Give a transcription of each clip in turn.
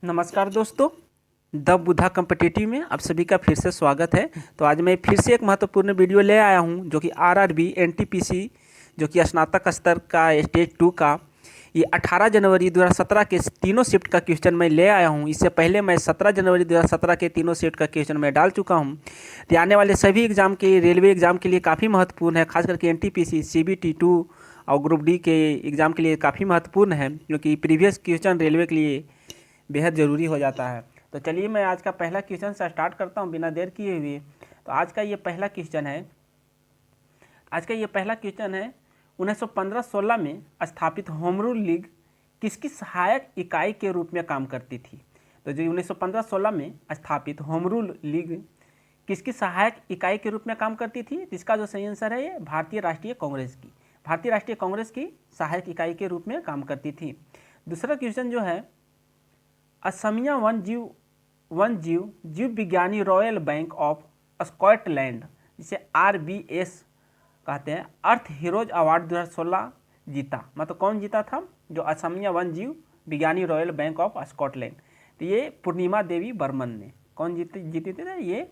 नमस्कार दोस्तों, the Buddha competitive में आप सभी का फिर से स्वागत है। तो आज मैं फिर से एक महत्वपूर्ण वीडियो ले आया हूं जो कि आरआरबी एनटीपीसी जो कि स्नातक स्तर का स्टेज 2 का ये 18 जनवरी 2017 के तीनों शिफ्ट का क्वेश्चन मैं ले आया हूं। इससे पहले मैं 17 जनवरी 2017 के तीनों शिफ्ट का क्वेश्चन मैं डाल चुका हूं। तो आने वाले सभी एग्जाम के रेलवे एग्जाम के लिए काफ़ी महत्वपूर्ण है, खास करके एनटीपीसी सीबीटी 2 और ग्रुप डी के एग्ज़ाम के लिए काफ़ी महत्वपूर्ण है, क्योंकि प्रीवियस क्वेश्चन रेलवे के लिए बेहद ज़रूरी हो जाता है। तो चलिए मैं आज का पहला क्वेश्चन से स्टार्ट करता हूँ बिना देर किए हुए। तो आज का ये पहला क्वेश्चन है 1915-16 में स्थापित होम रूल लीग किसकी सहायक इकाई के रूप में काम करती थी। तो जो 1915-16 में स्थापित होम रूल लीग किसकी सहायक इकाई के रूप में काम करती थी, इसका जो सही आंसर है ये भारतीय राष्ट्रीय कांग्रेस की सहायक इकाई के रूप में काम करती थी। दूसरा क्वेश्चन जो है, असमिया वन्यजीव जीव विज्ञानी रॉयल बैंक ऑफ स्कॉटलैंड, जिसे RBS कहते हैं, अर्थ हीरोज अवार्ड 2016 जीता। मतलब कौन जीता था? जो असमिया वन्यजीव विज्ञानी रॉयल बैंक ऑफ स्कॉटलैंड। तो ये पूर्णिमा देवी बर्मन ने। कौन जीती थी? ये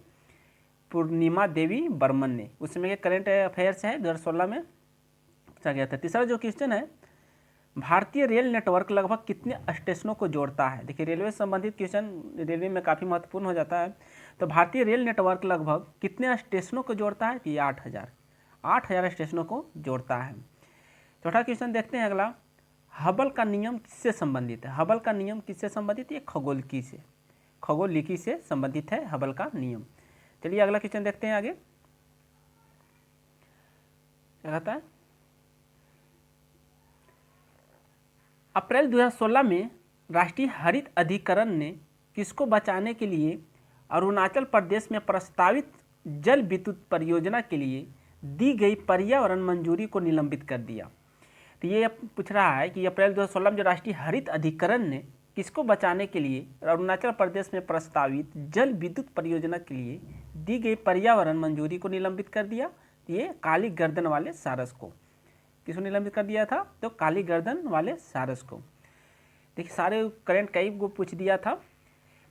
पूर्णिमा देवी बर्मन ने। उस समय के करंट अफेयर्स है 2016 में पूछा गया था। तीसरा जो क्वेश्चन है, भारतीय रेल नेटवर्क लगभग कितने स्टेशनों को जोड़ता है। देखिए, रेलवे से संबंधित क्वेश्चन रेलवे में काफ़ी महत्वपूर्ण हो जाता है। तो भारतीय रेल नेटवर्क लगभग कितने स्टेशनों को जोड़ता है? ये 8,000 स्टेशनों को जोड़ता है। चौथा क्वेश्चन देखते हैं अगला, हबल का नियम किससे संबंधित है? हबल का नियम किससे संबंधित है? खगोलिकी से संबंधित है हबल का नियम। चलिए अगला क्वेश्चन देखते हैं आगे क्या कहता है। अप्रैल 2016 में राष्ट्रीय हरित अधिकरण ने किसको बचाने के लिए अरुणाचल प्रदेश में प्रस्तावित जल विद्युत परियोजना के लिए दी गई पर्यावरण मंजूरी को निलंबित कर दिया। तो ये पूछ रहा है कि अप्रैल 2016 में जो राष्ट्रीय हरित अधिकरण ने किसको बचाने के लिए अरुणाचल प्रदेश में प्रस्तावित जल विद्युत परियोजना के लिए दी गई पर्यावरण मंजूरी को निलंबित कर दिया। ये काली गर्दन वाले सारस को। किसको निलंबित कर दिया था? तो काली गर्दन वाले सारस को। देखिए, सारे करंट कई को पूछ दिया था।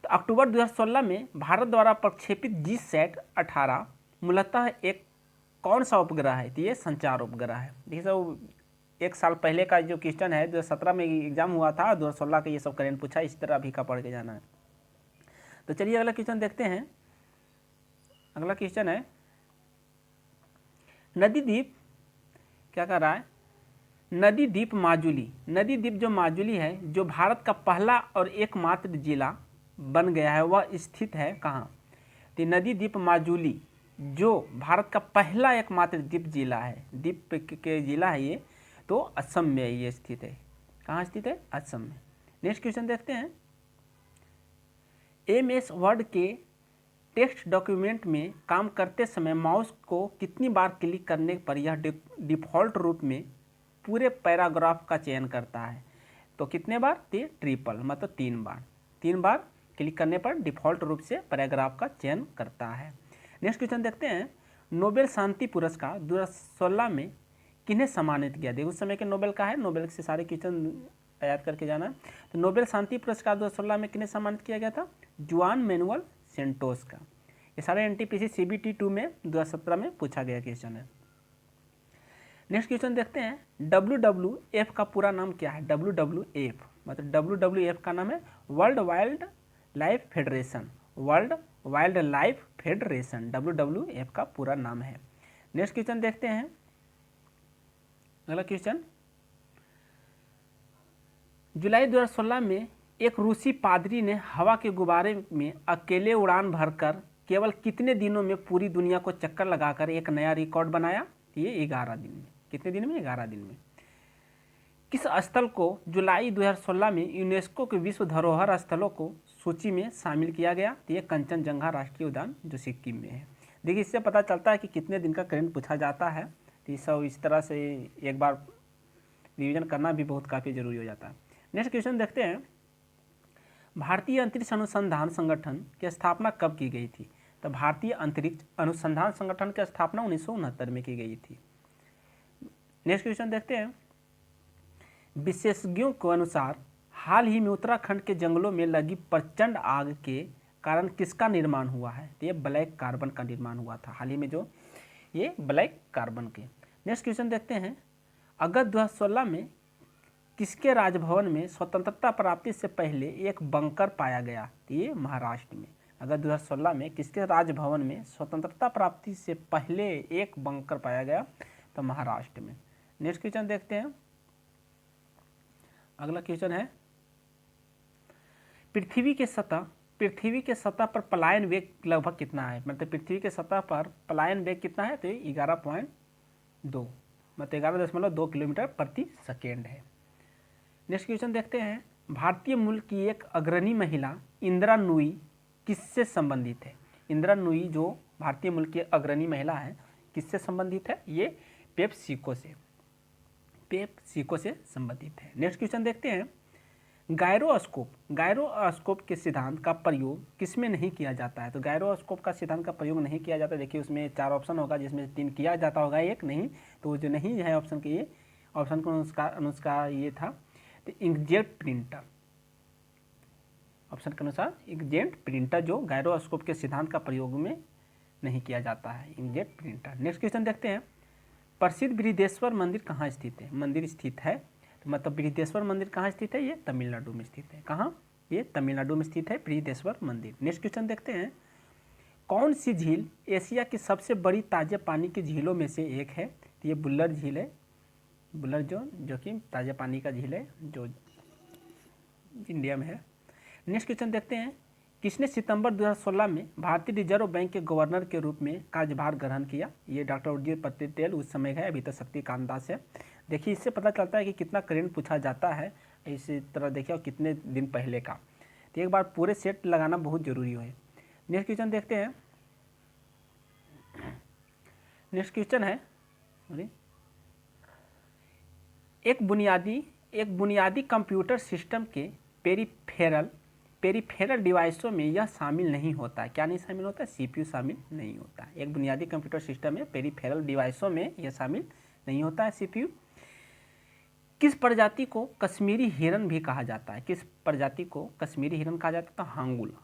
तो अक्टूबर 2016 में भारत द्वारा प्रक्षेपित GSAT-18 मूलतः एक कौन सा उपग्रह है? तो ये संचार उपग्रह है। देखिए सब, एक साल पहले का जो क्वेश्चन है 2017 में एग्जाम हुआ था, 2016 का ये सब करंट पूछा, इस तरह अभी का पढ़ के जाना है। तो चलिए अगला क्वेश्चन देखते हैं। अगला क्वेश्चन है, नदी द्वीप क्या कर रहा है? नदी द्वीप जो माजुली है, जो भारत का पहला और एकमात्र जिला बन गया है, वह स्थित है कहाँ? तो नदी द्वीप माजुली जो भारत का पहला एकमात्र द्वीप जिला है, द्वीप के जिला है ये, तो असम में ये स्थित है। कहाँ स्थित है? असम में। नेक्स्ट क्वेश्चन देखते हैं, MS वर्ड के टेक्स्ट डॉक्यूमेंट में काम करते समय माउस को कितनी बार क्लिक करने पर यह डिफ़ॉल्ट रूप में पूरे पैराग्राफ का चयन करता है? तो कितने बार? ट्रिपल, मतलब 3 बार क्लिक करने पर डिफ़ॉल्ट रूप से पैराग्राफ का चयन करता है। नेक्स्ट क्वेश्चन देखते हैं, नोबेल शांति पुरस्कार 2016 में किन्हें सम्मानित किया? देखो उस समय के नोबेल का है, नोबेल से सारे क्वेश्चन याद करके जाना है। तो नोबेल शांति पुरस्कार 2016 में किन्हें सम्मानित किया गया था? जुआन मैनुअल सेंटोस का। ये सारे NTPC CBT 2 में 2017 में पूछा गया क्वेश्चन है। नेक्स्ट क्वेश्चन देखते हैं, WWF का पूरा नाम क्या है? WWF मतलब WWF का नाम है world wild life federation. WWF का पूरा नाम है। नेक्स्ट क्वेश्चन देखते हैं। अगला क्वेश्चन, जुलाई 2016 में एक रूसी पादरी ने हवा के गुब्बारे में अकेले उड़ान भरकर केवल कितने दिनों में पूरी दुनिया को चक्कर लगाकर एक नया रिकॉर्ड बनाया? ये 11 दिन में। कितने दिन में? 11 दिन में। किस स्थल को जुलाई 2016 में यूनेस्को के विश्व धरोहर स्थलों को सूची में शामिल किया गया? तो ये कंचनजंगा राष्ट्रीय उद्यान जो सिक्किम में है। देखिए, इससे पता चलता है कि कितने दिन का करंट पूछा जाता है। तो सब इस तरह से एक बार रिवीजन करना भी बहुत काफ़ी ज़रूरी हो जाता है। नेक्स्ट क्वेश्चन देखते हैं, भारतीय अंतरिक्ष अनुसंधान संगठन की स्थापना कब की गई थी? तो भारतीय अंतरिक्ष अनुसंधान संगठन की स्थापना 1969 में की गई थी। नेक्स्ट क्वेश्चन देखते हैं, विशेषज्ञों के अनुसार हाल ही में उत्तराखंड के जंगलों में लगी प्रचंड आग के कारण किसका निर्माण हुआ है? तो ये ब्लैक कार्बन का निर्माण हुआ था हाल ही में, जो ये ब्लैक कार्बन के। नेक्स्ट क्वेश्चन देखते हैं, अगस्त 2016 में किसके राजभवन में स्वतंत्रता प्राप्ति से पहले एक बंकर पाया गया? तो ये महाराष्ट्र में। अगस्त 2016 में किसके राजभवन में स्वतंत्रता प्राप्ति से पहले एक बंकर पाया गया? तो महाराष्ट्र में। नेक्स्ट क्वेश्चन देखते हैं, अगला क्वेश्चन है, पृथ्वी के सतह पर पलायन वेग लगभग कितना है? मतलब पृथ्वी के सतह पर पलायन वेग कितना है? तो ये 11.2 मतलब 11.2 किलोमीटर प्रति सेकेंड है। नेक्स्ट क्वेश्चन देखते हैं, भारतीय मूल की एक अग्रणी महिला इंदिरा नूई किससे संबंधित है? इंदिरा नूई जो भारतीय मूल की अग्रणी महिला है, किससे संबंधित है? ये पेप्सिको से संबंधित है। नेक्स्ट क्वेश्चन देखते हैं, गायरोस्कोप के सिद्धांत का प्रयोग किसमें नहीं किया जाता है? तो गायरोस्कोप का सिद्धांत का प्रयोग नहीं किया जाता। देखिए उसमें 4 ऑप्शन होगा, जिसमें 3 किया जाता होगा, एक नहीं। तो जो नहीं है ऑप्शन के, ये ऑप्शन को अनुसार ये था, तो इंकजेट प्रिंटर, ऑप्शन के अनुसार इंकजेट प्रिंटर जो गायरोस्कोप के सिद्धांत का प्रयोग में नहीं किया जाता है, इंकजेट प्रिंटर। नेक्स्ट क्वेश्चन देखते हैं, प्रसिद्ध बृहदेश्वर मंदिर कहाँ स्थित है? मंदिर स्थित है, तो मतलब बृहदेश्वर मंदिर कहाँ स्थित है? ये तमिलनाडु में स्थित है। कहाँ? ये तमिलनाडु में स्थित है बृहदेश्वर मंदिर। नेक्स्ट क्वेश्चन देखते हैं, कौन सी झील एशिया की सबसे बड़ी ताजे पानी की झीलों में से एक है? तो ये बुल्लर झील है, बुल्लर जो कि ताजे पानी का झील है, जो इंडिया में है। नेक्स्ट क्वेश्चन देखते हैं, किसने सितंबर 2016 में भारतीय रिजर्व बैंक के गवर्नर के रूप में कार्यभार ग्रहण किया? ये डॉक्टर उर्जित पटेल उस समय है, अभी तो शक्तिकांत दास है। देखिए इससे पता चलता है कि कितना करंट पूछा जाता है, इसी तरह देखिए और कितने दिन पहले का। तो एक बार पूरे सेट लगाना बहुत जरूरी है। नेक्स्ट क्वेश्चन देखते हैं, नेक्स्ट क्वेश्चन है, एक बुनियादी कंप्यूटर सिस्टम के पेरिफेरल डिवाइसों में यह शामिल नहीं होता है। क्या नहीं शामिल होता है? सीपीयू शामिल नहीं होता है। एक बुनियादी कंप्यूटर सिस्टम में पेरिफेरल डिवाइसों में यह शामिल नहीं होता है सीपीयू। किस प्रजाति को कश्मीरी हिरन भी कहा जाता है? किस प्रजाति को कश्मीरी हिरन कहा जाता है? तो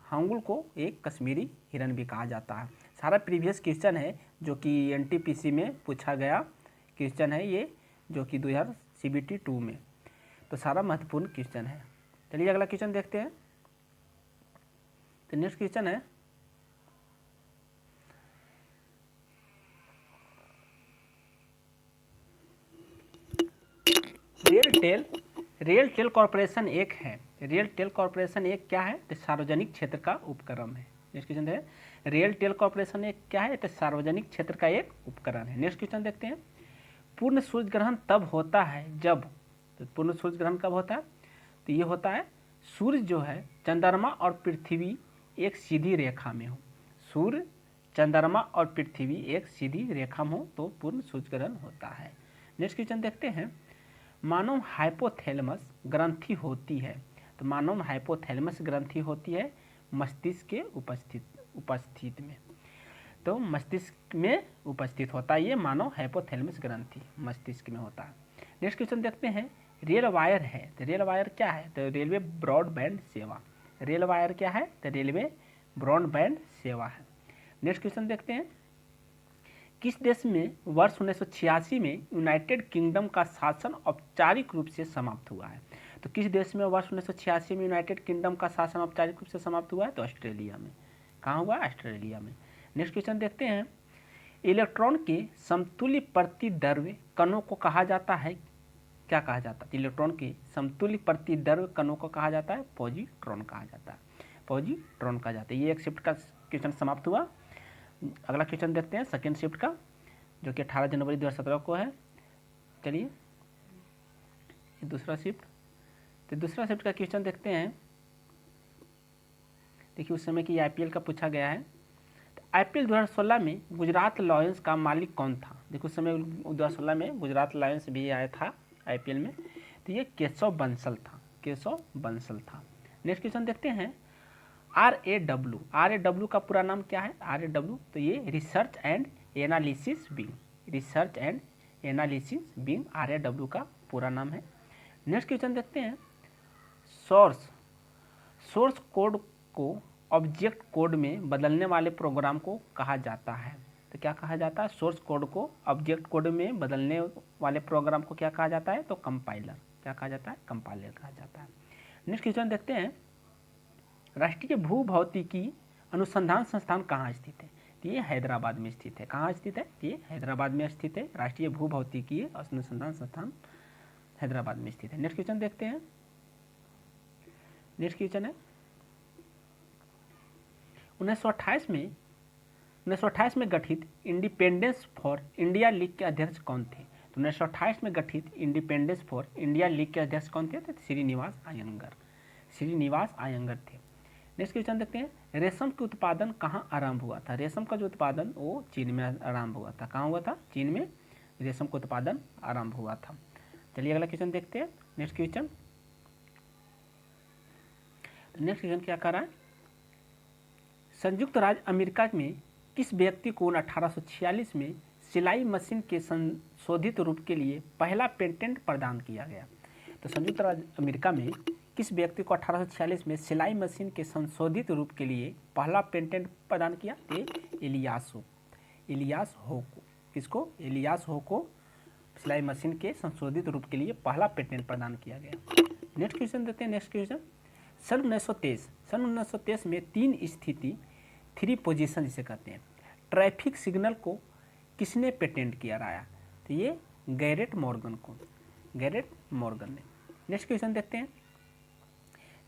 हांगुल को एक कश्मीरी हिरन भी कहा जाता है। सारा प्रीवियस क्वेश्चन है जो कि एनटीपीसी में पूछा गया क्वेश्चन है, ये जो कि 2000 CBT 2 में, तो सारा महत्वपूर्ण क्वेश्चन है। चलिए अगला क्वेश्चन देखते हैं। तो नेक्स्ट क्वेश्चन है, रेलटेल कॉर्पोरेशन एक है। रेलटेल कॉर्पोरेशन एक क्या है? तो सार्वजनिक क्षेत्र का उपक्रम है। नेक्स्ट क्वेश्चन है, रेलटेल कॉर्पोरेशन एक क्या है? तो सार्वजनिक क्षेत्र का एक उपकरण है। नेक्स्ट क्वेश्चन देखते हैं, पूर्ण सूर्य ग्रहण तब होता है जब, तो पूर्ण सूर्य ग्रहण कब होता है? तो ये होता है सूर्य जो है चंद्रमा और पृथ्वी एक सीधी रेखा में हो। सूर्य, चंद्रमा और पृथ्वी एक सीधी रेखा में हो तो पूर्ण सूर्य ग्रहण होता है। नेक्स्ट क्वेश्चन देखते हैं, मानव हाइपोथैलेमस ग्रंथि होती है। तो मानव हाइपोथैलेमस ग्रंथि होती है मस्तिष्क के उपस्थित में, तो मस्तिष्क में उपस्थित होता है ये मानव हाइपोथैलेमस ग्रंथि, मस्तिष्क में होता है। नेक्स्ट क्वेश्चन देखते हैं, रेल वायर है, तो रेल वायर क्या है? तो रेलवे ब्रॉडबैंड सेवा। रेल वायर क्या है? तो रेलवे ब्रॉडबैंड सेवा है। नेक्स्ट क्वेश्चन देखते हैं, किस देश में वर्ष 1986 में यूनाइटेड किंगडम का शासन औपचारिक रूप से समाप्त हुआ है? तो किस देश में वर्ष 1986 में यूनाइटेड किंगडम का शासन औपचारिक रूप से समाप्त हुआ है? तो ऑस्ट्रेलिया में। कहाँ हुआ? ऑस्ट्रेलिया में। नेक्स्ट क्वेश्चन देखते हैं, इलेक्ट्रॉन के समतुल्य प्रतिद्रव्य कणों को कहा जाता है, क्या कहा जाता है? इलेक्ट्रॉन के समतुल्य प्रतिद्रव्य कणों को कहा जाता है पॉजिट्रॉन कहा जाता है, पॉजिट्रॉन कहा जाता है। ये एक शिफ्ट का क्वेश्चन समाप्त हुआ। अगला क्वेश्चन देखते हैं सेकेंड शिफ्ट का, जो कि 18 जनवरी 2017 को है। चलिए दूसरा शिफ्ट, तो दूसरा शिफ्ट का क्वेश्चन देखते हैं। देखिए उस समय की IPL का पूछा गया है। तो IPL 2016 में गुजरात लायंस का मालिक कौन था? देखो उस समय 2016 में गुजरात लायंस भी आया था IPL में, तो ये केशव बंसल था, केशव बंसल था। नेक्स्ट क्वेश्चन देखते हैं, RAW का पूरा नाम क्या है? RAW, तो ये research and analysis wing, research and analysis wing RAW का पूरा नाम है। नेक्स्ट क्वेश्चन देखते हैं, सोर्स सोर्स कोड को ऑब्जेक्ट कोड में बदलने वाले प्रोग्राम को कहा जाता है। तो क्या कहा जाता है? सोर्स कोड को ऑब्जेक्ट कोड में बदलने वाले प्रोग्राम को क्या कहा जाता है? तो कंपाइलर। क्या कहा जाता है? कंपाइलर कहा जाता है। नेक्स्ट क्वेश्चन देखते हैं, राष्ट्रीय भूभौतिकी अनुसंधान संस्थान कहाँ स्थित है? तो ये हैदराबाद में स्थित है। कहाँ स्थित है? ये हैदराबाद में स्थित है। राष्ट्रीय भूभौतिकी अनुसंधान संस्थान हैदराबाद में स्थित है। नेक्स्ट क्वेश्चन देखते हैं, नेक्स्ट क्वेश्चन है 1928 में गठित इंडिपेंडेंस फॉर इंडिया लीग के अध्यक्ष कौन थे? तो 1928 में गठित इंडिपेंडेंस फॉर इंडिया लीग के अध्यक्ष कौन थे? तो श्रीनिवास अयंगर। श्रीनिवास अयंगर थे। नेक्स्ट क्वेश्चन देखते हैं, रेशम के उत्पादन कहाँ आरंभ हुआ था? रेशम का जो उत्पादन वो चीन में आरंभ हुआ था। कहाँ हुआ था? चीन में रेशम का उत्पादन आरंभ हुआ था। चलिए अगला क्वेश्चन देखते हैं। नेक्स्ट क्वेश्चन क्या कर रहा है, संयुक्त राज्य अमेरिका में किस व्यक्ति को 1846 में सिलाई मशीन के संशोधित रूप के लिए पहला पेटेंट प्रदान किया गया? तो संयुक्त राज्य अमेरिका में किस व्यक्ति को 1846 में सिलाई मशीन के संशोधित रूप के लिए पहला पेटेंट प्रदान किया? इलियास हो को। किसको? इलियास हो को सिलाई मशीन के संशोधित रूप के लिए पहला पेटेंट प्रदान किया गया। नेक्स्ट क्वेश्चन देखते हैं। नेक्स्ट क्वेश्चन, सन 1923 में 3 पोजीशन जिसे कहते हैं, ट्रैफिक सिग्नल को किसने पेटेंट किया राया? तो ये गैरेट मॉर्गन ने। नेक्स्ट क्वेश्चन देखते हैं,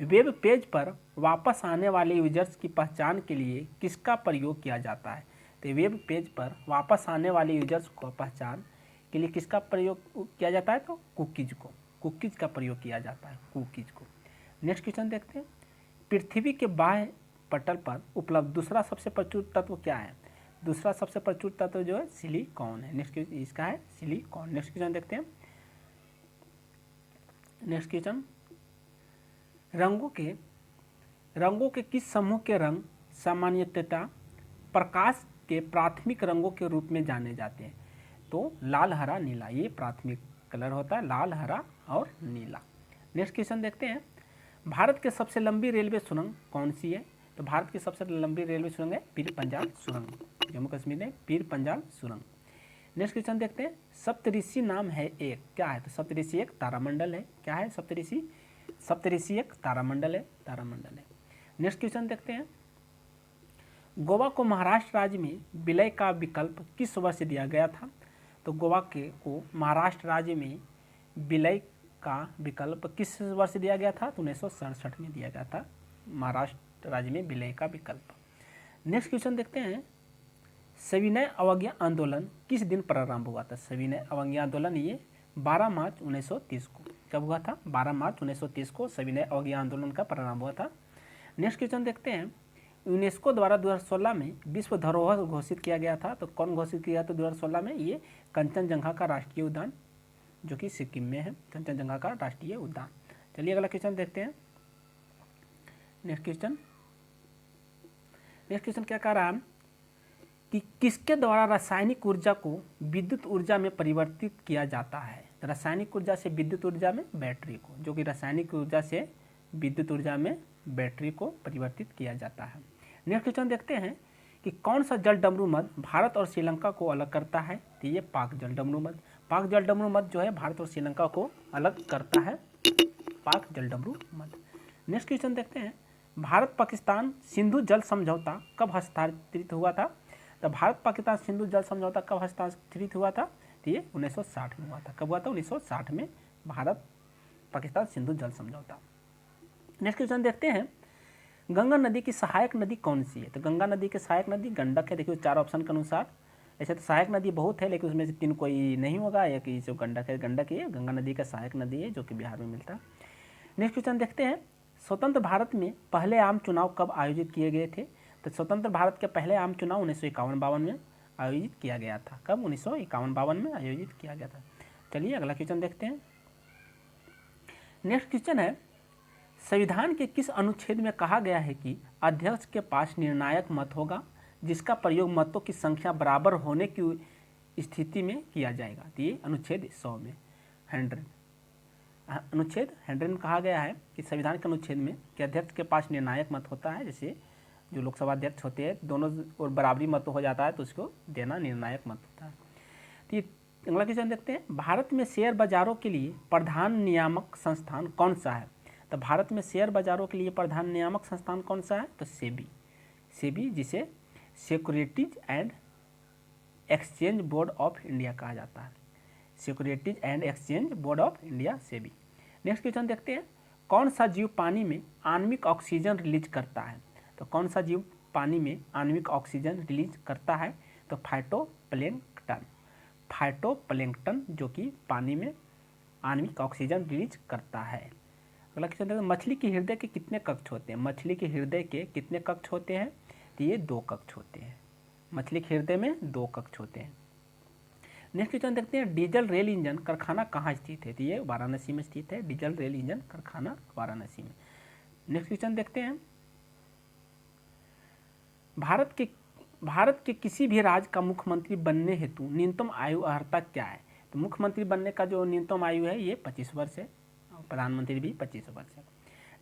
वेब पेज पर वापस आने वाले यूजर्स की पहचान के लिए किसका प्रयोग किया जाता है? तो वेब पेज पर वापस आने वाले यूजर्स को पहचान के लिए किसका प्रयोग किया जाता है? तो कुकीज का प्रयोग किया जाता है, कुकीज को। नेक्स्ट क्वेश्चन देखते हैं, पृथ्वी के बाह्य पटल पर उपलब्ध दूसरा सबसे प्रचुर तत्व क्या है? दूसरा सबसे प्रचुर तत्व जो है सिलिकॉन है। नेक्स्ट इसका है सिलिकॉन। नेक्स्ट क्वेश्चन देखते हैं, नेक्स्ट क्वेश्चन, रंगों के किस समूह के रंग सामान्यतः प्रकाश के प्राथमिक रंगों के रूप में जाने जाते हैं? तो लाल, हरा, नीला, ये प्राथमिक कलर होता है, लाल, हरा और नीला। नेक्स्ट क्वेश्चन देखते हैं, भारत की सबसे लंबी रेलवे सुरंग कौन सी है? तो भारत की सबसे लंबी रेलवे सुरंग है पीर पंजाल सुरंग। जम्मू कश्मीर में पीर पंजाल सुरंग। नेक्स्ट क्वेश्चन देखते हैं, सप्तऋषि नाम है एक, क्या है? तो सप्तऋषि एक तारामंडल है। क्या है? सप्तऋषि एक तारामंडल है। नेक्स्ट क्वेश्चन देखते हैं, गोवा को महाराष्ट्र राज्य में विलय का विकल्प किस वर्ष दिया गया था? तो गोवा को महाराष्ट्र राज्य में विलय का विकल्प किस वर्ष दिया गया था? तो 1967 में दिया गया था महाराष्ट्र राज्य में विलय का विकल्प। नेक्स्ट क्वेश्चन देखते हैं, सविनय अवज्ञा आंदोलन किस दिन प्रारंभ हुआ था? सविनय अवज्ञा आंदोलन ये 12 मार्च 1930 को। कब हुआ था? 12 मार्च 1930 को सविनय अवज्ञा आंदोलन का प्रारंभ हुआ था। नेक्स्ट क्वेश्चन देखते हैं, यूनेस्को द्वारा 2016 में विश्व धरोहर घोषित किया गया था। तो कौन घोषित किया था 2016 में? ये कंचनजंगा का राष्ट्रीय उद्यान जो कि सिक्किम में है, कंचनजंगा का राष्ट्रीय उद्यान। चलिए अगला क्वेश्चन देखते हैं। नेक्स्ट क्वेश्चन क्या कह रहा है कि किसके द्वारा रासायनिक ऊर्जा को विद्युत ऊर्जा में परिवर्तित किया जाता है? रासायनिक ऊर्जा से विद्युत ऊर्जा में बैटरी को, जो कि रासायनिक ऊर्जा से विद्युत ऊर्जा में बैटरी को परिवर्तित किया जाता है। नेक्स्ट क्वेश्चन देखते हैं कि कौन सा जल डमरू मध भारत और श्रीलंका को अलग करता है? तो ये पाक जल डमरू मध जो है भारत और श्रीलंका को अलग करता है, पाक जल डमरू मध। नेक्स्ट क्वेश्चन देखते हैं, भारत पाकिस्तान सिंधु जल समझौता कब हस्ताक्षरित हुआ था? तो भारत पाकिस्तान सिंधु जल समझौता कब हस्ताक्षरित हुआ था? तो ये 1960 में हुआ था। कब हुआ था? 1960 में भारत पाकिस्तान सिंधु जल समझौता। नेक्स्ट क्वेश्चन देखते हैं, गंगा नदी की सहायक नदी कौन सी है? तो गंगा नदी की सहायक नदी गंडक है। देखिए 4 ऑप्शन के अनुसार, ऐसे तो सहायक नदी बहुत है लेकिन उसमें से 3 कोई नहीं होगा, या कि जो गंडक है, गंडक ही गंगा नदी का सहायक नदी है जो कि बिहार में मिलता है। नेक्स्ट क्वेश्चन देखते हैं, स्वतंत्र भारत में पहले आम चुनाव कब आयोजित किए गए थे? तो स्वतंत्र भारत के पहले आम चुनाव 1951-52 में आयोजित किया गया था। कब? 1951-52 में आयोजित किया गया था। चलिए अगला क्वेश्चन देखते हैं। नेक्स्ट क्वेश्चन है, संविधान के किस अनुच्छेद में कहा गया है कि अध्यक्ष के पास निर्णायक मत होगा जिसका प्रयोग मतों की संख्या बराबर होने की स्थिति में किया जाएगा? तो ये अनुच्छेद 100 में, 100 अनुच्छेद 100 में कहा गया है कि संविधान के अनुच्छेद में कि अध्यक्ष के पास निर्णायक मत होता है, जैसे जो लोकसभा अध्यक्ष होते हैं दोनों और बराबरी मत हो जाता है तो उसको देना निर्णायक मत होता है। तो ये अगला क्वेश्चन देखते हैं, भारत में शेयर बाजारों के लिए प्रधान नियामक संस्थान कौन सा है? तो भारत में शेयर बाजारों के लिए प्रधान नियामक संस्थान कौन सा है? तो सेबी जिसे securities and exchange board of India कहा जाता है। Securities and exchange board of India, SEBI. Next question देखते हैं, कौन सा जीव पानी में आणविक ऑक्सीजन रिलीज करता है? तो कौन सा जीव पानी में आणविक ऑक्सीजन रिलीज करता है? तो फाइटोप्लैंक्टन जो कि पानी में आणविक ऑक्सीजन रिलीज करता है। अगला क्वेश्चन देखते हैं, मछली के हृदय के कितने कक्ष होते हैं? मछली के हृदय के कितने कक्ष होते हैं? तो ये 2 कक्ष होते हैं। मछली के हृदय में 2 कक्ष होते हैं। नेक्स्ट क्वेश्चन देखते हैं, डीजल रेल इंजन कारखाना कहाँ स्थित है? तो ये वाराणसी में स्थित है, डीजल रेल इंजन कारखाना वाराणसी में। नेक्स्ट क्वेश्चन देखते हैं, भारत के किसी भी राज्य का मुख्यमंत्री बनने हेतु न्यूनतम आयु अर्हता क्या है? तो मुख्यमंत्री बनने का जो न्यूनतम आयु है ये 25 वर्ष है, और प्रधानमंत्री भी 25 वर्ष है।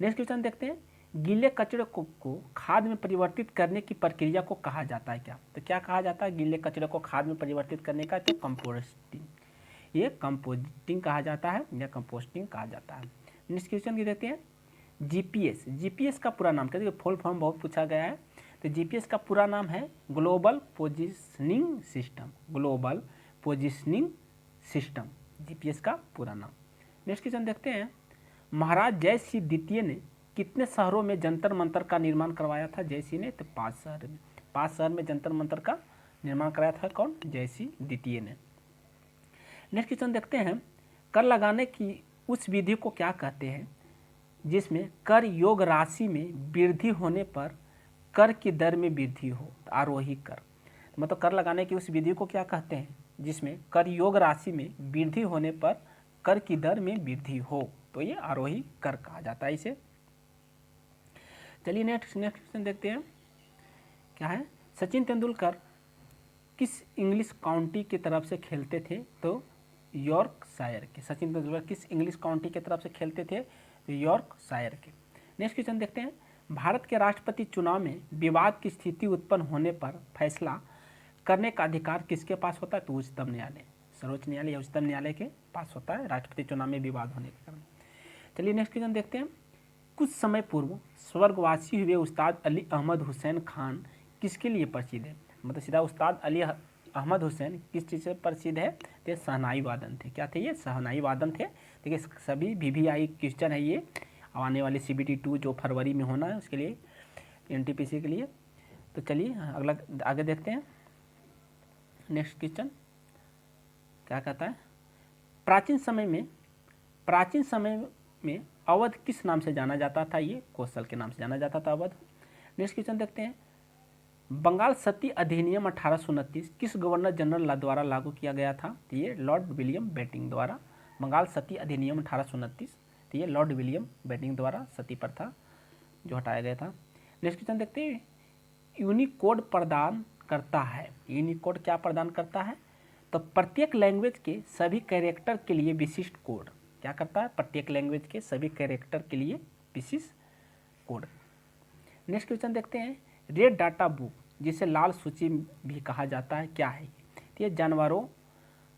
नेक्स्ट क्वेश्चन देखते हैं, गीले कचरे को खाद में परिवर्तित करने की प्रक्रिया को कहा जाता है क्या? तो क्या कहा जाता है गीले कचरे को खाद में परिवर्तित करने का? तो कंपोस्टिंग, ये कंपोस्टिंग कहा जाता है या कंपोस्टिंग कहा जाता है। नेक्स्ट क्वेश्चन की देखते हैं, जीपीएस का पूरा नाम क्या है? फुल फॉर्म बहुत पूछा गया है। तो जीपीएस का पूरा नाम है global positioning system, global positioning system, GPS का पूरा नाम। नेक्स्ट क्वेश्चन देखते हैं, महाराज जय सिंह द्वितीय ने कितने शहरों में जंतर मंतर का निर्माण करवाया था? जय सिंह ने तो 5 शहर में, 5 शहर में जंतर मंतर का निर्माण कराया था। कौन? जय सिंह द्वितीय ने। नेक्स्ट क्वेश्चन देखते हैं, कर लगाने की उस विधि को क्या कहते हैं जिसमें कर योग राशि में वृद्धि होने पर कर की दर में वृद्धि हो? तो आरोही कर, मतलब कर लगाने की उस विधि को क्या कहते हैं जिसमें कर योग राशि में वृद्धि होने पर कर की दर में वृद्धि हो? तो ये आरोही कर कहा जाता है इसे। चलिए नेक्स्ट क्वेश्चन देखते हैं, क्या है? सचिन तेंदुलकर किस इंग्लिश काउंटी की तरफ से खेलते थे? तो यॉर्कशायर के। सचिन तेंदुलकर किस इंग्लिश काउंटी की तरफ से खेलते थे? तो यॉर्कशायर के। नेक्स्ट क्वेश्चन देखते हैं, भारत के राष्ट्रपति चुनाव में विवाद की स्थिति उत्पन्न होने पर फैसला करने का अधिकार किसके पास होता है? तो उच्चतम न्यायालय, सर्वोच्च न्यायालय या उच्चतम न्यायालय के पास होता है राष्ट्रपति चुनाव में विवाद होने के कारण। चलिए नेक्स्ट क्वेश्चन देखते हैं, कुछ समय पूर्व स्वर्गवासी हुए उस्ताद अली अहमद हुसैन खान किसके लिए प्रसिद्ध है? मतलब सीधा उस्ताद अली अहमद हुसैन किस चीज़ से प्रसिद्ध है? तो शहनाई वादन थे। क्या थे ये? शहनाई वादन थे। देखिए सभी VVI क्वेश्चन है ये, आने वाली CBT 2 जो फरवरी में होना है उसके लिए, NTPC के लिए। तो चलिए अगला आगे देखते हैं। नेक्स्ट क्वेश्चन क्या कहता है, प्राचीन समय में अवध किस नाम से जाना जाता था? ये कौशल के नाम से जाना जाता था अवध। नेक्स्ट क्वेश्चन देखते हैं, बंगाल सती अधिनियम 1829 किस गवर्नर जनरल द्वारा लागू किया गया था? तो ये लॉर्ड विलियम बेंटिंक द्वारा। बंगाल सती अधिनियम 1829, तो ये लॉर्ड विलियम बेंटिंक द्वारा सती प्रथा जो हटाया गया था। नेक्स्ट क्वेश्चन देखते हैं, यूनिकोड प्रदान करता है। यूनिकोड क्या प्रदान करता है? तो प्रत्येक लैंग्वेज के सभी कैरेक्टर के लिए विशिष्ट कोड। क्या करता है? प्रत्येक लैंग्वेज के सभी कैरेक्टर के लिए विशिष्ट कोड। नेक्स्ट क्वेश्चन देखते हैं, रेड डाटा बुक जिसे लाल सूची भी कहा जाता है क्या है? तो ये जानवरों,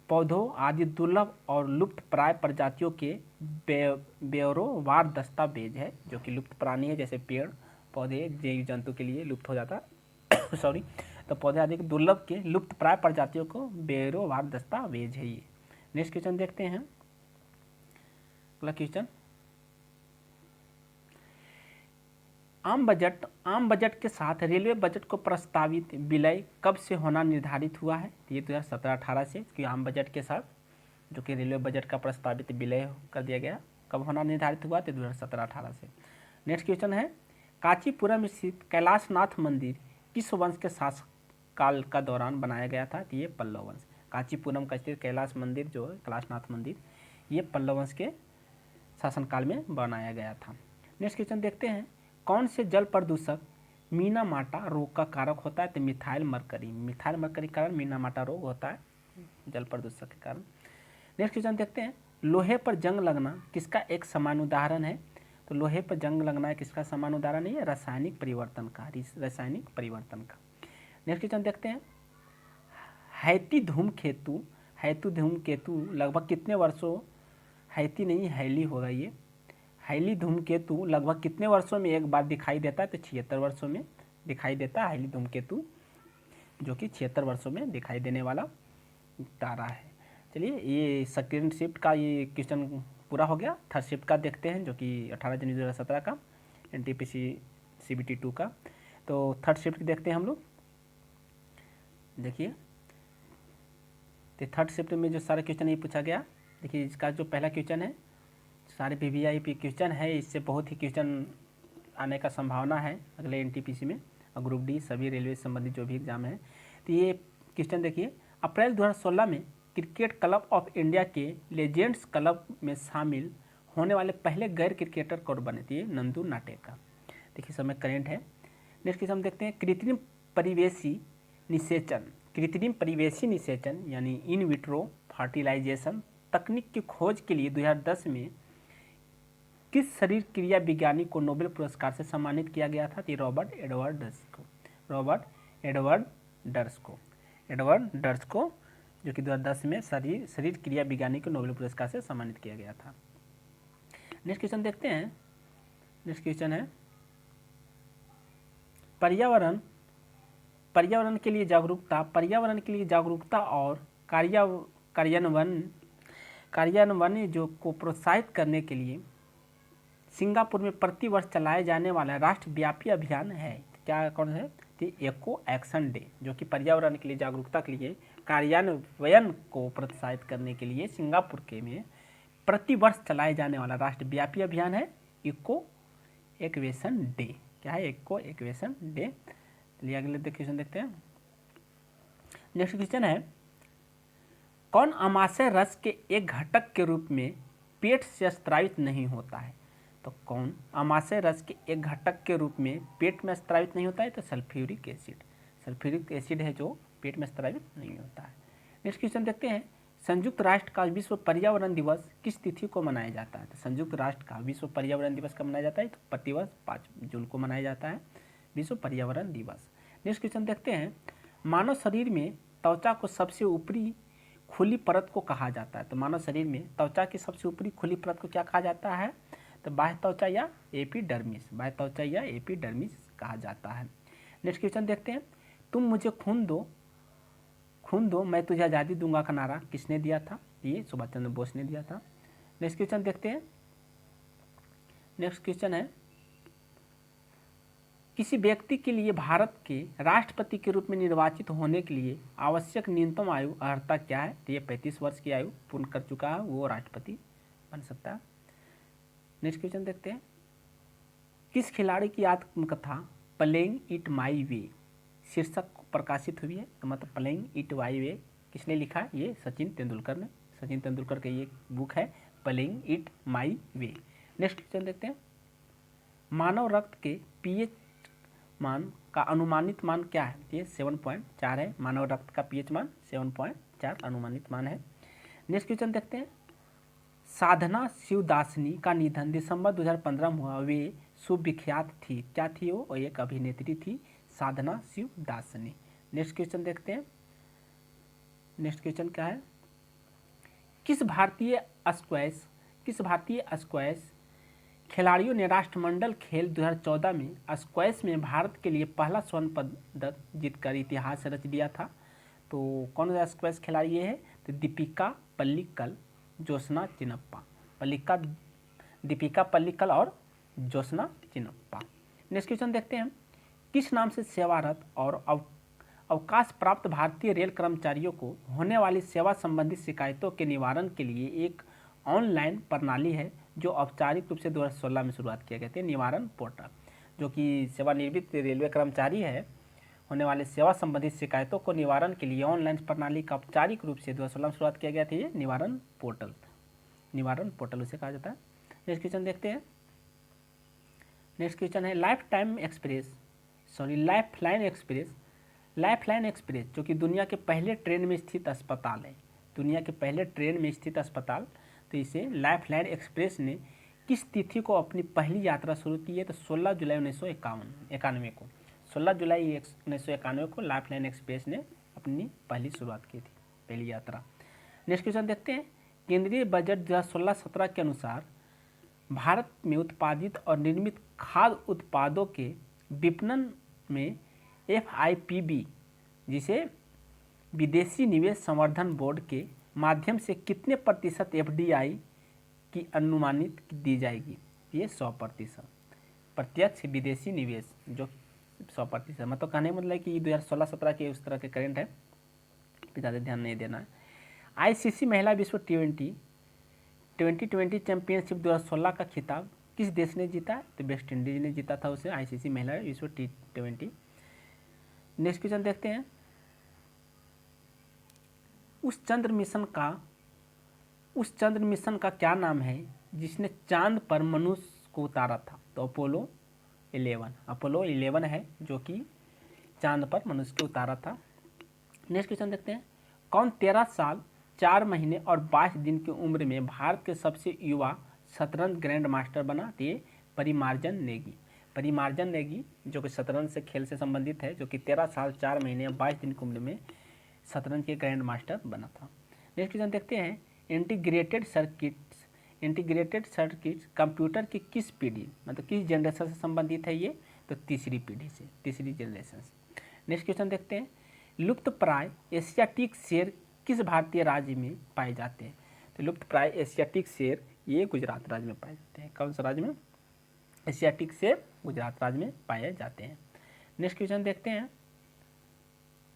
पौधों आदि दुर्लभ और लुप्त प्राय प्रजातियों के ब्यौरेवार दस्तावेज है जो कि लुप्त प्राणी है, जैसे पेड़ पौधे जीव जंतु के लिए लुप्त हो जाता सॉरी, तो पौधे आदि के दुर्लभ के लुप्त प्राय प्रजातियों को ब्यौरेवार दस्तावेज है ये। नेक्स्ट क्वेश्चन देखते हैं, अगला क्वेश्चन, आम बजट के साथ रेलवे बजट को प्रस्तावित विलय कब से होना निर्धारित हुआ है? तो ये 2017-18 से, कि आम बजट के साथ जो कि रेलवे बजट का प्रस्तावित विलय कर दिया गया, कब होना निर्धारित हुआ? तो 2017-18 से। नेक्स्ट क्वेश्चन है, कांचीपुरम स्थित कैलाशनाथ मंदिर किस वंश के शासनकाल का दौरान बनाया गया था? तो ये पल्लव वंश। कांचीपुरम का स्थित कैलाश मंदिर जो है, कैलाशनाथ मंदिर, ये पल्लव वंश के शासनकाल में बनाया गया था। नेक्स्ट क्वेश्चन देखते हैं, कौन से जल प्रदूषक मीनामाटा रोग का कारक होता है? तो मिथाइल मरकरी कारण मीनामाटा रोग होता है जल प्रदूषक के कारण। नेक्स्ट क्वेश्चन देखते हैं, लोहे पर जंग लगना किसका एक समान उदाहरण है? तो लोहे पर जंग लगना किसका समान उदाहरण है? रासायनिक परिवर्तन का, रासायनिक परिवर्तन का। नेक्स्ट क्वेश्चन देखते हैं। हैती धूमकेतु, हैती धूमकेतु लगभग कितने वर्षों, हैती नहीं हैली होगा ये, हैली धूमकेतु लगभग कितने वर्षों में एक बार दिखाई देता है? तो 76 वर्षों में दिखाई देता है हैली धूमकेतु, जो कि 76 वर्षों में दिखाई देने वाला तारा है। चलिए, ये सेकेंड शिफ्ट का ये क्वेश्चन पूरा हो गया। थर्ड शिफ्ट का देखते हैं, जो कि 18 जनवरी 2017 का NTPC CBT 2 का। तो थर्ड शिफ्ट देखते हैं हम लोग। देखिए, तो थर्ड शिफ्ट में जो सारे क्वेश्चन ये पूछा गया, देखिए इसका जो पहला क्वेश्चन है, सारे VVIP क्वेश्चन है, इससे बहुत ही क्वेश्चन आने का संभावना है अगले NTPC में और ग्रुप डी सभी रेलवे संबंधित जो भी एग्जाम है। तो ये क्वेश्चन देखिए, अप्रैल 2016 में क्रिकेट क्लब ऑफ इंडिया के लेजेंड्स क्लब में शामिल होने वाले पहले गैर क्रिकेटर कौन बने थे? नंदू नाटेकर। देखिए समय करेंट है। नेक्स्ट क्वेश्चन हम देखते हैं, कृत्रिम परिवेशी निषेचन, कृत्रिम परिवेशी निषेचन यानी इन विट्रो फर्टिलाइजेशन तकनीक की खोज के लिए 2010 में किस शरीर क्रिया विज्ञानी को नोबेल पुरस्कार से सम्मानित किया गया था? तो रॉबर्ट एडवर्ड डर्स को, रॉबर्ट एडवर्ड डर्स को, एडवर्ड डर्स को, जो कि 2010 में शरीर क्रिया विज्ञानी को नोबेल पुरस्कार से सम्मानित किया गया था। नेक्स्ट क्वेश्चन देखते हैं। नेक्स्ट क्वेश्चन है, पर्यावरण, पर्यावरण के लिए जागरूकता, पर्यावरण के लिए जागरूकता और कार्यान्वयन जो को प्रोत्साहित करने के लिए सिंगापुर में प्रतिवर्ष चलाए जाने वाला राष्ट्रव्यापी अभियान है। क्या कौन है? तो एको एक्शन डे, जो कि पर्यावरण के लिए जागरूकता के लिए कार्यान्वयन को प्रोत्साहित करने के लिए सिंगापुर के में प्रतिवर्ष चलाए जाने वाला राष्ट्रव्यापी अभियान है इको एक्वेशन डे। क्या है? Eco equation day. चलिए अगले क्वेश्चन देखते हैं। नेक्स्ट क्वेश्चन है, कौन अमाशय रस के एक घटक के रूप में पेट से स्रावित नहीं होता है? तो कौन अमाशय रस के एक घटक के रूप में पेट में स्रावित नहीं होता है? तो सल्फ्यूरिक एसिड, सल्फ्यूरिक एसिड है जो पेट में स्रावित नहीं होता है। नेक्स्ट क्वेश्चन देखते हैं, संयुक्त राष्ट्र का विश्व पर्यावरण दिवस किस तिथि को मनाया जाता है? तो संयुक्त राष्ट्र का विश्व पर्यावरण दिवस कब मनाया जाता है? तो प्रतिवर्ष 5 जून को मनाया जाता है विश्व पर्यावरण दिवस। नेक्स्ट क्वेश्चन देखते हैं, मानव शरीर में त्वचा को सबसे ऊपरी खुली परत को कहा जाता है? तो मानव शरीर में त्वचा की सबसे ऊपरी खुली परत को क्या कहा जाता है? तो बाह्य त्वचा या एपिडर्मिस, बाह्य त्वचा या एपिडर्मिस कहा जाता है। नेक्स्ट क्वेश्चन देखते हैं, तुम मुझे खून दो, खून दो मैं तुझे आज़ादी दूंगा का नारा किसने दिया था? ये सुभाष चंद्र बोस ने दिया था। नेक्स्ट क्वेश्चन देखते हैं। नेक्स्ट क्वेश्चन है, किसी व्यक्ति के लिए भारत के राष्ट्रपति के रूप में निर्वाचित होने के लिए आवश्यक न्यूनतम आयु अर्हता क्या है? तो ये 35 वर्ष की आयु पूर्ण कर चुका है वो राष्ट्रपति बन सकता है। नेक्स्ट क्वेश्चन देखते हैं, किस खिलाड़ी की आत्मकथा प्लेइंग इट माई वे शीर्षक प्रकाशित हुई है? तो मतलब प्लेइंग इट माई वे किसने लिखा है? ये सचिन तेंदुलकर ने, सचिन तेंदुलकर की ये बुक है playing it my way. Next question देखते हैं, मानव रक्त के पीएच मान का अनुमानित मान क्या है? ये 7.4 है। मानव रक्त का पीएच मान 7.4 अनुमानित मान है। नेक्स्ट क्वेश्चन देखते हैं, साधना शिवदासनी का निधन दिसंबर 2015 में हुआ। वे सुविख्यात थी, क्या थी वो? एक अभिनेत्री थी, साधना शिवदासनी। नेक्स्ट क्वेश्चन देखते हैं। नेक्स्ट क्वेश्चन क्या है, किस भारतीय स्क्वैश खिलाड़ियों ने राष्ट्रमंडल खेल 2014 में स्क्वैश में भारत के लिए पहला स्वर्ण पदक जीतकर इतिहास रच दिया था? तो कौन सा स्क्वैश खिलाड़ी ये है? तो दीपिका पल्लिकल, ज्योत्सना चिनप्पा, दीपिका पल्लिकल और ज्योत्सना चिनप्पा। नेक्स्ट क्वेश्चन देखते हैं, किस नाम से सेवारत और अवकाश प्राप्त भारतीय रेल कर्मचारियों को होने वाली सेवा संबंधी शिकायतों के निवारण के लिए एक ऑनलाइन प्रणाली है जो औपचारिक रूप से 2016 में शुरुआत किया गया था? निवारण पोर्टल, जो कि सेवानिवृत्त रेलवे कर्मचारी है होने वाले सेवा संबंधित शिकायतों को निवारण के लिए ऑनलाइन प्रणाली का औपचारिक रूप से 2016 में शुरुआत किया गया था। ये निवारण पोर्टल, निवारण पोर्टल उसे कहा जाता है। नेक्स्ट क्वेश्चन देखते हैं। नेक्स्ट क्वेश्चन है, लाइफलाइन एक्सप्रेस जो कि दुनिया के पहले ट्रेन में स्थित अस्पताल है, दुनिया के पहले ट्रेन में स्थित अस्पताल तो इसे लाइफलाइन एक्सप्रेस ने किस तिथि को अपनी पहली यात्रा शुरू की है? तो 16 जुलाई 1991 को 16 जुलाई 1991 को लाइफलाइन एक्सप्रेस ने अपनी पहली शुरुआत की थी, पहली यात्रा। नेक्स्ट क्वेश्चन देखते हैं। केंद्रीय बजट 2016-17 के अनुसार भारत में उत्पादित और निर्मित खाद्य उत्पादों के विपणन में FIPB जिसे विदेशी निवेश संवर्धन बोर्ड के माध्यम से कितने प्रतिशत FDI की अनुमानित दी जाएगी? ये 100%। प्रत्यक्ष विदेशी निवेश जो 100%, मतलब कहने मतलब कि 2016-17 के उस तरह के करेंट है, ज़्यादा ध्यान नहीं देना है। ICC महिला विश्व T20 चैंपियनशिप 2016 का खिताब किस देश ने जीता है? तो वेस्ट इंडीज ने जीता था उसे, ICC महिला विश्व T20। नेक्स्ट क्वेश्चन देखते हैं। उस चंद्र मिशन का क्या नाम है जिसने चांद पर मनुष्य को उतारा था? तो अपोलो 11 है जो कि चांद पर मनुष्य को उतारा था। नेक्स्ट क्वेश्चन देखते हैं। कौन 13 साल 4 महीने और 22 दिन की उम्र में भारत के सबसे युवा शतरंज ग्रैंड मास्टर बना? तो ये परिमार्जन नेगी जो कि शतरंज से खेल से संबंधित है, जो कि 13 साल 4 महीने और 22 दिन की उम्र में शतरंज के ग्रैंड मास्टर बना था। नेक्स्ट क्वेश्चन देखते हैं। इंटीग्रेटेड सर्किट्स कंप्यूटर की किस पीढ़ी, मतलब किस जनरेशन से संबंधित है ये? तो तीसरी पीढ़ी से, तीसरी जनरेशन से। नेक्स्ट क्वेश्चन देखते हैं। लुप्त प्राय एशियाटिक शेर किस भारतीय राज्य में पाए जाते हैं? तो लुप्त प्राय एशियाटिक शेर ये गुजरात राज्य में पाए जाते हैं। कौन सा राज्य में? एशियाटिक शेर गुजरात राज्य में पाए जाते हैं। नेक्स्ट क्वेश्चन देखते हैं।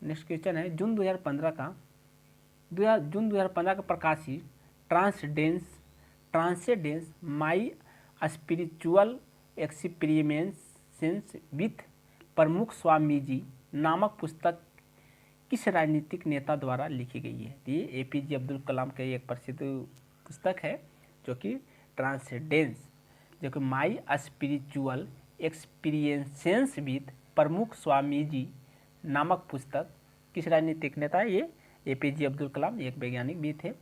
नेक्स्ट क्वेश्चन है जून 2015 का प्रकाशित transcendence my spiritual experiences with प्रमुख स्वामी जी नामक पुस्तक किस राजनीतिक नेता द्वारा लिखी गई है? ये APJ अब्दुल कलाम का एक प्रसिद्ध पुस्तक है जो कि ट्रांसेंडेंस, जो कि माई स्पिरिचुअल एक्सपीरियंसेस विथ प्रमुख स्वामी जी नामक पुस्तक किस राजनीतिक नेता है? ये APJ अब्दुल कलाम, एक वैज्ञानिक भी थे,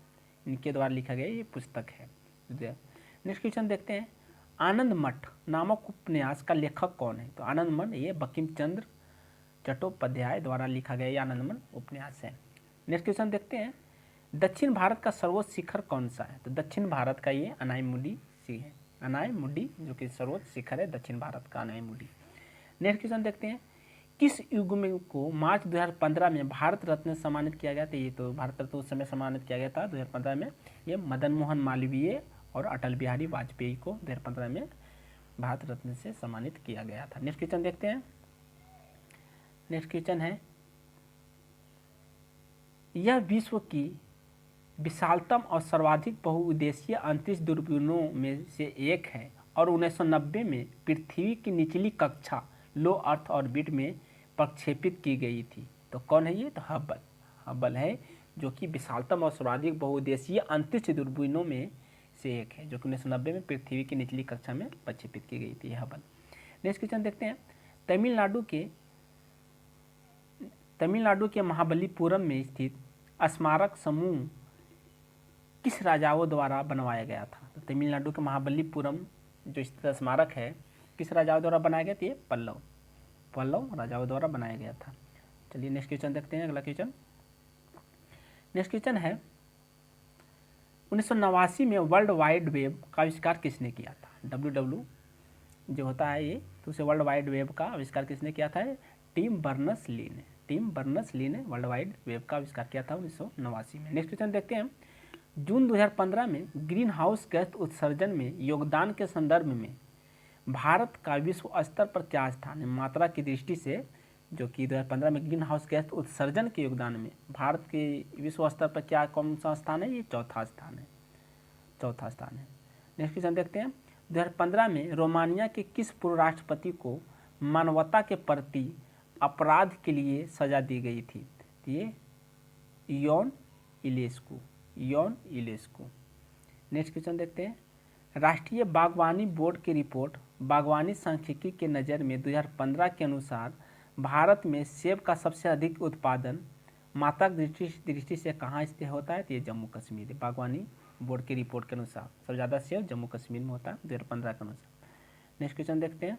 इनके द्वारा लिखा गया ये पुस्तक है। नेक्स्ट क्वेश्चन देखते हैं। आनंद मठ नामक उपन्यास का लेखक कौन है? तो आनंद मठ ये बंकिम चंद्र चट्टोपाध्याय द्वारा लिखा गया ये आनंद मठ उपन्यास है। नेक्स्ट क्वेश्चन देखते हैं। दक्षिण भारत का सर्वोच्च शिखर कौन सा है? तो दक्षिण भारत का ये अनायमुडी है, अनायमुडी जो कि सर्वोच्च शिखर है दक्षिण भारत का, अनायमुडी। नेक्स्ट क्वेश्चन देखते हैं। किस युग में को मार्च 2015 में भारत रत्न सम्मानित किया गया था? ये तो भारत रत्न उस समय सम्मानित किया गया था 2015 में। ये मदन मोहन मालवीय और अटल बिहारी वाजपेयी को 2015 में भारत रत्न से सम्मानित किया गया था। नेक्स्ट क्वेश्चन देखते हैं। नेक्स्ट क्वेश्चन है। यह विश्व की विशालतम और सर्वाधिक बहुउद्देशीय अंतरिक्ष दूरबीनों में से एक है और 1990 में पृथ्वी की निचली कक्षा लो अर्थ ऑर्बिट में प्रक्षेपित की गई थी। तो कौन है ये? तो हबल है जो कि विशालतम और सर्वाधिक बहुउद्देशीय अंतरिक्ष दूरबीनों में से एक है, जो कि 1990 में पृथ्वी की निचली कक्षा में प्रक्षेपित की गई थी, हबल। नेक्स्ट क्वेश्चन देखते हैं। तमिलनाडु के महाबलीपुरम में स्थित स्मारक समूह किस राजाओं द्वारा बनवाया गया था? तो तमिलनाडु के महाबलीपुरम जो स्थित स्मारक है किस राजाओं द्वारा बनाया गया था? ये पल्लव राजाओं द्वारा बनाया गया था। चलिए नेक्स्ट क्वेश्चन देखते हैं। अगला क्वेश्चन। नेक्स्ट क्वेश्चन है 1989 में वर्ल्ड वाइड वेब का आविष्कार किसने किया था? WW जो होता है ये, तो उसे वर्ल्ड वाइड वेब का आविष्कार किसने किया था? टिम बर्नर्स-ली ने वर्ल्ड वाइड वेब का आविष्कार किया था 1989 में। नेक्स्ट क्वेश्चन देखते हैं। जून 2015 में ग्रीन हाउस गैस उत्सर्जन में योगदान के संदर्भ में भारत का विश्व स्तर पर क्या स्थान है? मात्रा की दृष्टि से, जो कि 2015 में ग्रीन हाउस गैस उत्सर्जन के योगदान में भारत के विश्व स्तर पर क्या कौन सा स्थान है? ये चौथा स्थान है। नेक्स्ट क्वेश्चन देखते हैं। 2015 में रोमानिया के किस पूर्व राष्ट्रपति को मानवता के प्रति अपराध के लिए सजा दी गई थी? ये योन इलेस्कू। नेक्स्ट क्वेश्चन देखते हैं। राष्ट्रीय बागवानी बोर्ड की रिपोर्ट बागवानी सांख्यिकी के नज़र में 2015 के अनुसार भारत में सेब का सबसे अधिक उत्पादन मात्रा की दृष्टि से कहाँ स्थित होता है? तो ये जम्मू कश्मीर। बागवानी बोर्ड की रिपोर्ट के अनुसार सबसे ज़्यादा शेयर जम्मू कश्मीर में होता है 2015 के अनुसार। नेक्स्ट क्वेश्चन देखते हैं।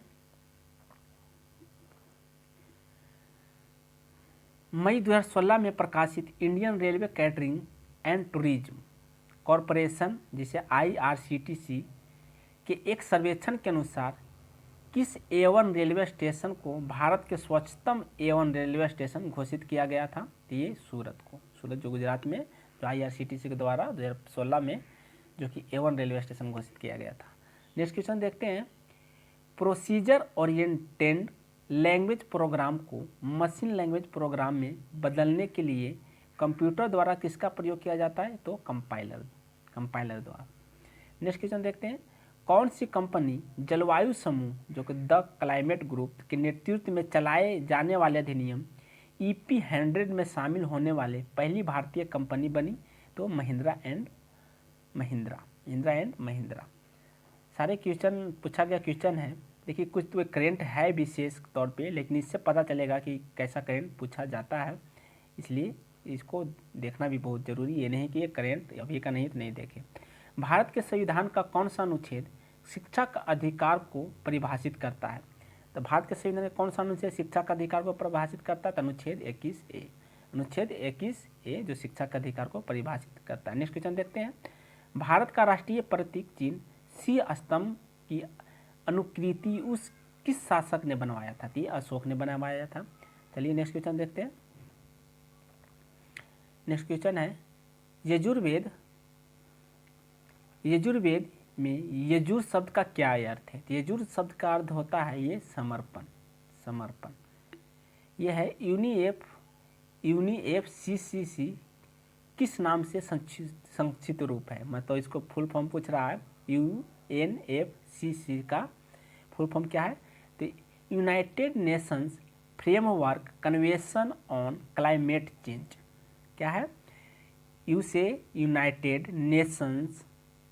मई 2016 में प्रकाशित Indian railway catering and tourism corporation जिसे IRCTC के एक सर्वेक्षण के अनुसार किस A1 रेलवे स्टेशन को भारत के स्वच्छतम A1 रेलवे स्टेशन घोषित किया गया था? तो ये सूरत को, सूरत जो गुजरात में जो IRCTC के द्वारा 2016 में जो कि A1 रेलवे स्टेशन घोषित किया गया था। नेक्स्ट क्वेश्चन देखते हैं। प्रोसीजर ओरिएंटेड लैंग्वेज प्रोग्राम को मशीन लैंग्वेज प्रोग्राम में बदलने के लिए कंप्यूटर द्वारा किसका प्रयोग किया जाता है? तो कंपाइलर द्वारा। नेक्स्ट क्वेश्चन देखते हैं। कौन सी कंपनी जलवायु समूह जो कि द क्लाइमेट ग्रुप के नेतृत्व में चलाए जाने वाले अधिनियम EP 100 में शामिल होने वाले पहली भारतीय कंपनी बनी? तो महिंद्रा एंड महिंद्रा। सारे क्वेश्चन पूछा गया क्वेश्चन है। देखिए कुछ तो करेंट है विशेष तौर पे, लेकिन इससे पता चलेगा कि कैसा करेंट पूछा जाता है, इसलिए इसको देखना भी बहुत ज़रूरी। ये नहीं कि ये करेंट अभी का नहीं तो नहीं देखे। भारत के संविधान का कौन सा अनुच्छेद शिक्षा का अधिकार को परिभाषित करता है? तो भारत के संविधान का कौन सा अनुच्छेद शिक्षा का अधिकार को परिभाषित करता है? तो अनुच्छेद 21A। अनुच्छेद 21A जो शिक्षा का अधिकार को परिभाषित करता है। नेक्स्ट क्वेश्चन देखते हैं। भारत का राष्ट्रीय प्रतीक चिन्ह C स्तंभ की अनुकृति उस किस शासक ने बनवाया था? तो अशोक ने बनवाया था। चलिए नेक्स्ट क्वेश्चन देखते हैं। नेक्स्ट क्वेश्चन है यजुर्वेद में यजुर शब्द का क्या अर्थ है? तो यजुर शब्द का अर्थ होता है ये समर्पण। यह है UNFCCC किस नाम से संक्षिप्त रूप है? मतलब इसको फुल फॉर्म पूछ रहा है। UNFCCC का फुल फॉर्म क्या है? तो United Nations framework convention on climate change. क्या है? यू से United Nations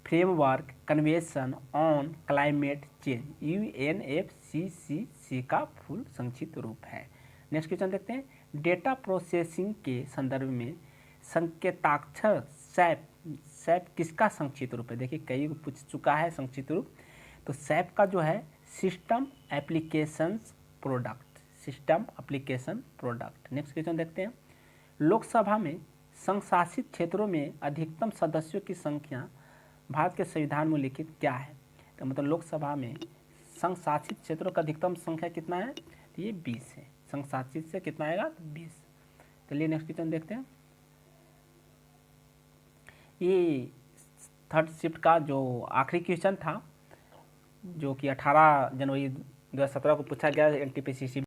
framework convention on climate change, UNFCCC का फुल संक्षिप्त रूप है। नेक्स्ट क्वेश्चन देखते हैं। डेटा प्रोसेसिंग के संदर्भ में संकेताक्षर सैप किसका संक्षिप्त रूप है? देखिए कई पूछ चुका है संक्षिप्त रूप। तो सैप का जो है system application product. Next question देखते हैं। लोकसभा में संशासित क्षेत्रों में अधिकतम सदस्यों की संख्या भारत के संविधान में लिखित क्या है? तो मतलब लोकसभा में संशासित क्षेत्रों का अधिकतम संख्या कितना है? तो ये 20 है। संशासित से कितना आएगा? 20। चलिए नेक्स्ट क्वेश्चन देखते हैं। ये थर्ड शिफ्ट का जो आखिरी क्वेश्चन था जो कि 18 जनवरी 2017 को पूछा गया NTPC